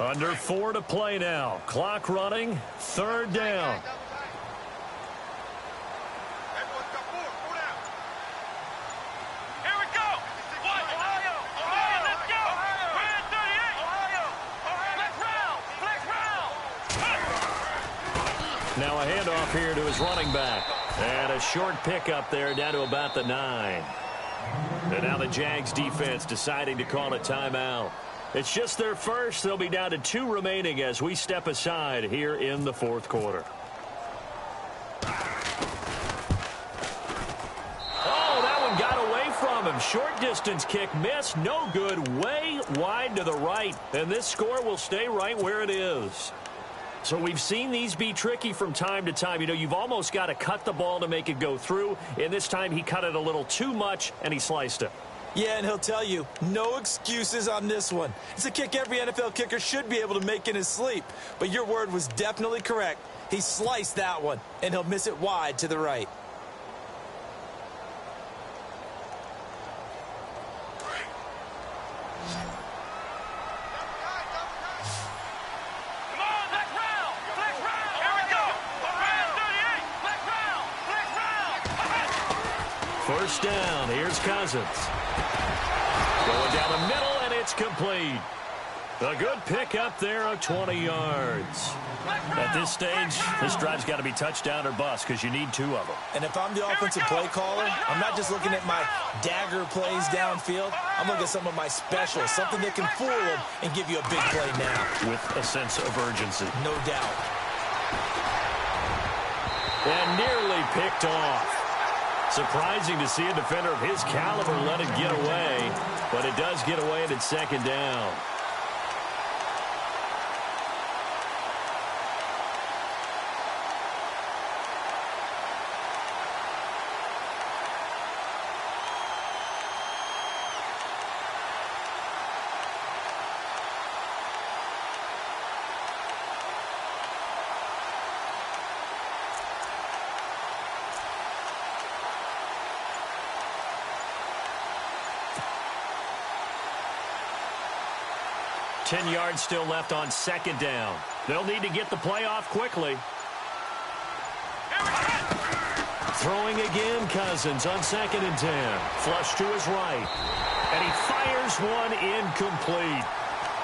Under 4 to play now. Clock running. 3rd down. Here we go. Ohio. Ohio, let's go. We're in 38. Ohio. Flex round. Now a handoff here to his running back. And a short pickup there down to about the 9. And now the Jags defense deciding to call a timeout. It's just their first. They'll be down to 2 remaining as we step aside here in the 4th quarter. Oh, that one got away from him. Short distance kick missed. No good. Way wide to the right. And this score will stay right where it is. So we've seen these be tricky from time to time. You know, you've almost got to cut the ball to make it go through. And this time he cut it a little too much, and he sliced it. Yeah, and he'll tell you, no excuses on this one. It's a kick every NFL kicker should be able to make in his sleep. But your word was definitely correct. He sliced that one, and he'll miss it wide to the right. Come on, flex round. Here we go. We're in 38. Flex round. 1st down. Here's Cousins. Going down the middle, and it's complete. A good pick up there of 20 yards. At this stage, this drive's got to be touchdown or bust because you need 2 of them. And if I'm the offensive play caller, I'm not just looking at my dagger plays downfield. I'm looking at some of my specials, something that can fool them and give you a big play now. With a sense of urgency. No doubt. And nearly picked off. Surprising to see a defender of his caliber let it get away, but it does get away and it's 2nd down. Ten yards still left on 2nd down. They'll need to get the play off quickly. Throwing again, Cousins on 2nd and 10. Flush to his right. And he fires one incomplete.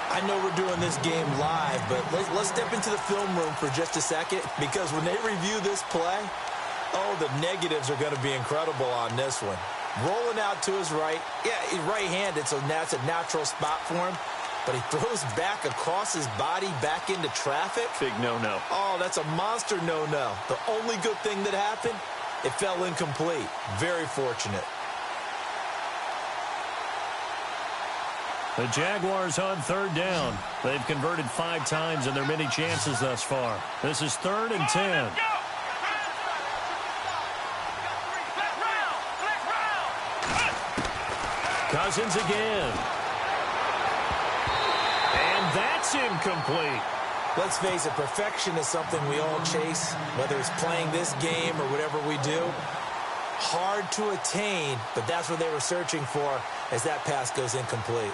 I know we're doing this game live, but let's step into the film room for just a second, because when they review this play, oh, the negatives are going to be incredible on this one. Rolling out to his right. Yeah, he's right-handed, so that's a natural spot for him. But he throws back across his body back into traffic. Big no-no. Oh, that's a monster no-no. The only good thing that happened, it fell incomplete. Very fortunate. The Jaguars on 3rd down. They've converted 5 times in their many chances thus far. This is 3rd and 10. Cousins again. And that's incomplete. Let's face it, perfection is something we all chase, whether it's playing this game or whatever we do. Hard to attain, but that's what they were searching for as that pass goes incomplete.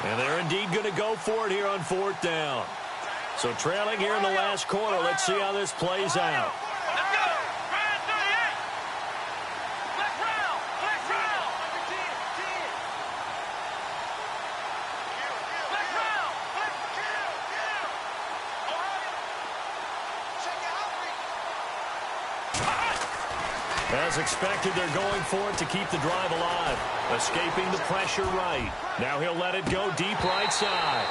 And they're indeed going to go for it here on 4th down. So trailing here in the last quarter. Let's see how this plays out. Let's go. Grand 38. Flex round. Flex round. Flex round. As expected, they're going for it to keep the drive alive. Escaping the pressure right. Now he'll let it go deep right side.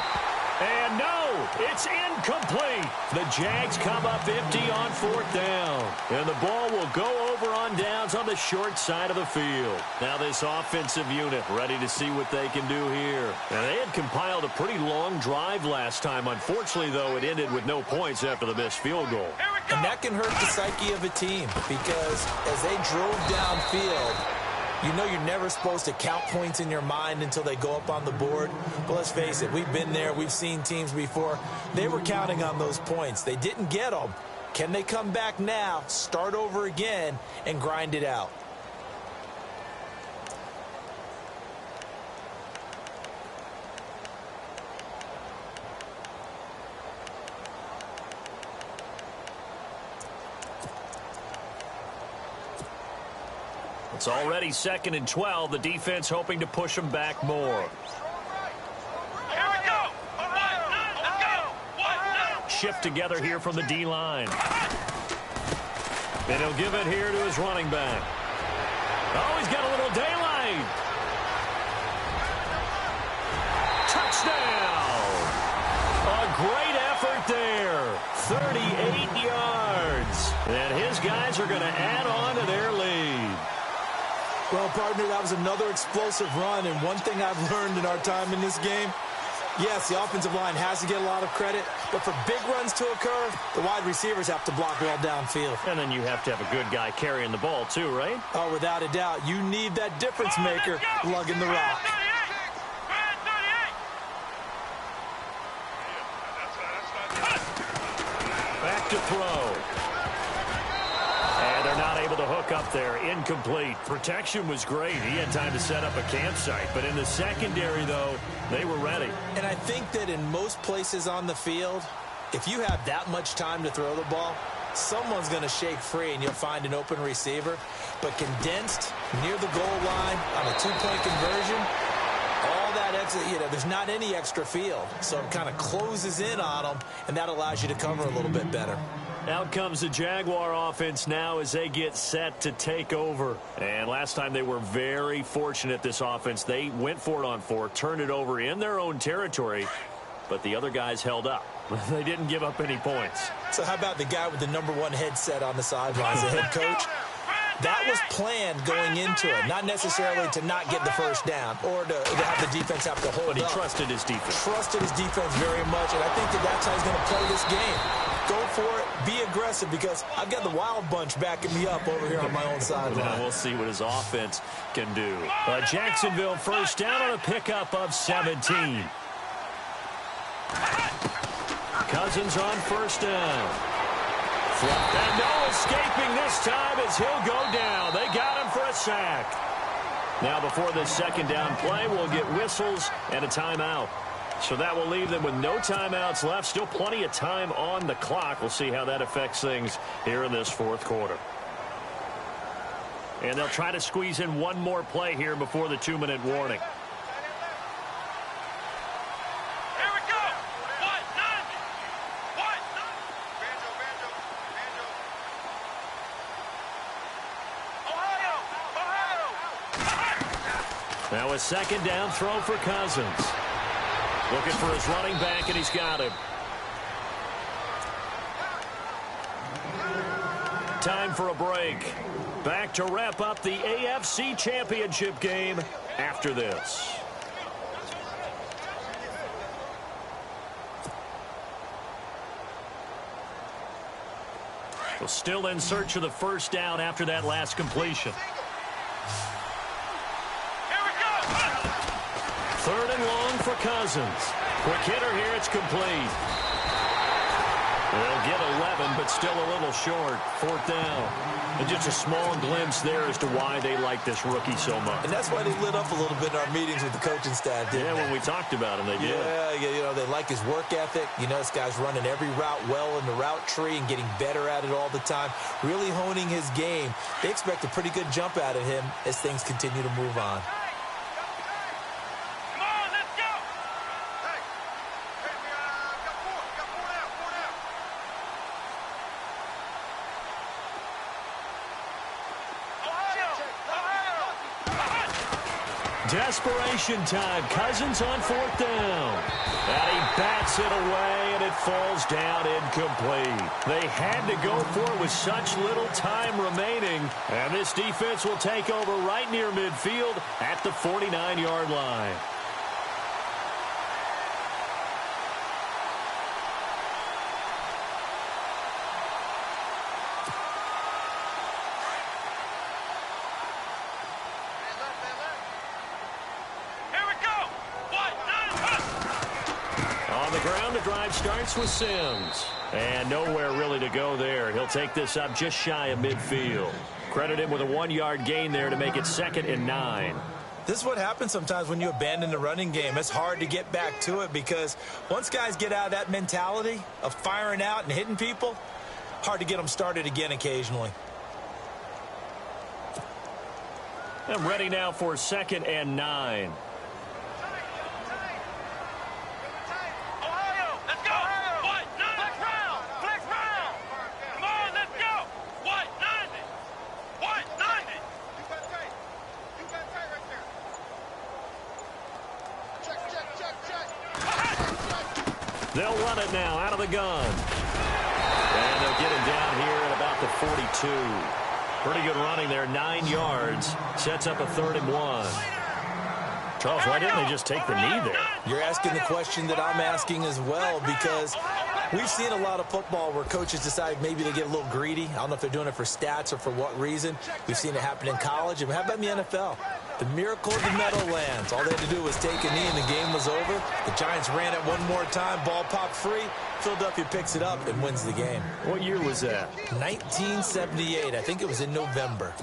And no, it's incomplete. The Jags come up empty on 4th down. And the ball will go over on downs on the short side of the field. Now this offensive unit ready to see what they can do here. And they had compiled a pretty long drive last time. Unfortunately, though, it ended with no points after the missed field goal. And that can hurt the psyche of a team, because as they drove downfield, you know you're never supposed to count points in your mind until they go up on the board. But let's face it, we've been there. We've seen teams before. They were counting on those points. They didn't get them. Can they come back now, start over again, and grind it out? It's already 2nd and 12. The defense hoping to push them back more. Here we go. Let's go. Shift together here from the D-line. And he'll give it here to his running back. Oh, he's got a little daylight. Touchdown. A great effort there. 38 yards. And his guys are going to add on to their lead. Well, partner, that was another explosive run. And one thing I've learned in our time in this game, yes, the offensive line has to get a lot of credit, but for big runs to occur, the wide receivers have to block well downfield. And then you have to have a good guy carrying the ball too, right? Oh, without a doubt. You need that difference maker lugging the rock. Back to throw. And they're not able to hook up there. Incomplete. Protection was great. He had time to set up a campsite. But in the secondary, though, they were ready. And I think that in most places on the field, if you have that much time to throw the ball, someone's going to shake free and you'll find an open receiver. But condensed near the goal line on a two-point conversion, all that extra, there's not any extra field. So it kind of closes in on them, and that allows you to cover a little bit better. Out comes the Jaguar offense now as they get set to take over. And last time they were very fortunate, this offense. They went for it on 4, turned it over in their own territory, but the other guys held up. They didn't give up any points. So how about the guy with the #1 headset on the sidelines, the head coach? That was planned going into it, not necessarily to not get the first down or to have the defense have to hold up. But he trusted his defense. Trusted his defense very much, and I think that's how he's going to play this game. Go for it, be aggressive, because I've got the wild bunch backing me up over here on my own sideline. Now we'll see what his offense can do. Jacksonville first down on a pickup of 17. Cousins on first down. And no escaping this time as he'll go down. They got him for a sack. Now before this second down play, we'll get whistles and a timeout. So that will leave them with no timeouts left. Still plenty of time on the clock. We'll see how that affects things here in this fourth quarter. And they'll try to squeeze in one more play here before the 2-minute warning. Now a second down throw for Cousins. Looking for his running back, and he's got him. Time for a break. Back to wrap up the AFC Championship game after this. Well, still in search of the first down after that last completion. Third and long for Cousins. Quick hitter here, it's complete. They'll get 11, but still a little short. Fourth down. And just a small glimpse there as to why they like this rookie so much. And that's why they lit up a little bit in our meetings with the coaching staff, didn't they? When we talked about him, they did. Yeah, they like his work ethic. This guy's running every route well in the route tree and getting better at it all the time. Really honing his game. They expect a pretty good jump out of him as things continue to move on. Desperation time. Cousins on fourth down. And he bats it away, and it falls down incomplete. They had to go for it with such little time remaining. And this defense will take over right near midfield at the 49-yard line. Starts with Sims. And nowhere really to go there. He'll take this up just shy of midfield. Credit him with a 1-yard gain there to make it 2nd and 9. This is what happens sometimes when you abandon the running game. It's hard to get back to it because once guys get out of that mentality of firing out and hitting people, hard to get them started again occasionally. And ready now for 2nd and 9. Ohio, let's go. What? Flex round. Flex round. Come on, let's go. What? 90. What? 90. You got tight. You got tight right there. Check, check, check, check. They'll run it now out of the gun. And they'll get him down here at about the 42. Pretty good running there, 9 yards. Sets up a 3rd and 1. Charles, why didn't they just take the knee there? You're asking the question that I'm asking as well, because we've seen a lot of football where coaches decide maybe they get a little greedy. I don't know if they're doing it for stats or for what reason. We've seen it happen in college. And how about in the NFL? The miracle of the Meadowlands. All they had to do was take a knee and the game was over. The Giants ran it one more time. Ball popped free. Philadelphia picks it up and wins the game. What year was that? 1978. I think it was in November.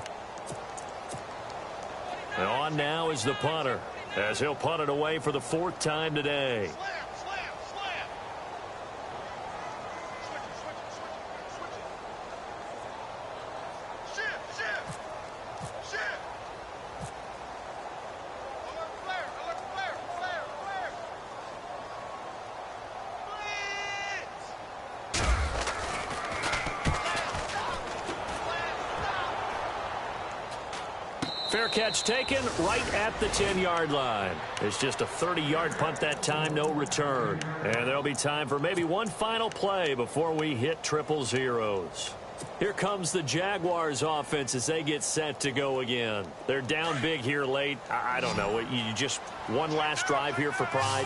And on now is the punter, as he'll punt it away for the 4th time today. Slam, slam, slam. Switch it, switch it, switch it. Shift, shift. Shift. Alert flare, alert flare, flare, flare. Blitz. Fair catch taken right at the 10-yard line. It's just a 30-yard punt that time, no return. And there'll be time for maybe one final play before we hit triple zeros. Here comes the Jaguars offense as they get set to go again. They're down big here late. I don't know. You just one last drive here for pride?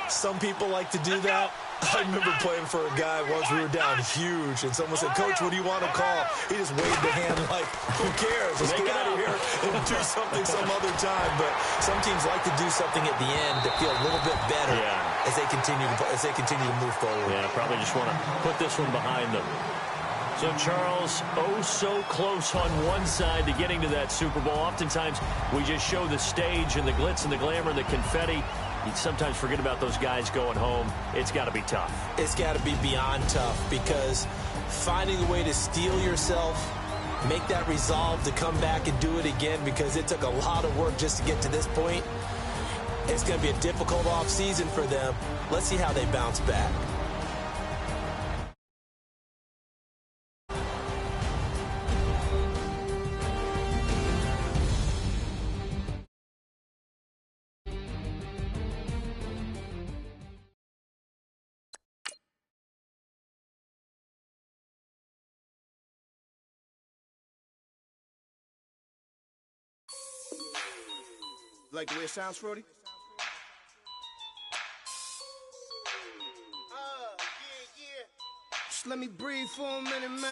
Some people like to do that. I remember playing for a guy once. We were down huge, and someone said, "Coach, what do you want to call?" He just waved the hand like, "Who cares? Let's get out of here and do something some other time." But some teams like to do something at the end to feel a little bit better as they continue to move forward. Yeah, probably just want to put this one behind them. So, Charles, oh so close on one side to getting to that Super Bowl. Oftentimes, we just show the stage and the glitz and the glamour and the confetti. You sometimes forget about those guys going home. It's got to be tough. It's got to be beyond tough, because finding a way to steel yourself, make that resolve to come back and do it again, because it took a lot of work just to get to this point. It's going to be a difficult offseason for them. Let's see how they bounce back. Like the way it sounds, Frody? Yeah. Just let me breathe for a minute, man.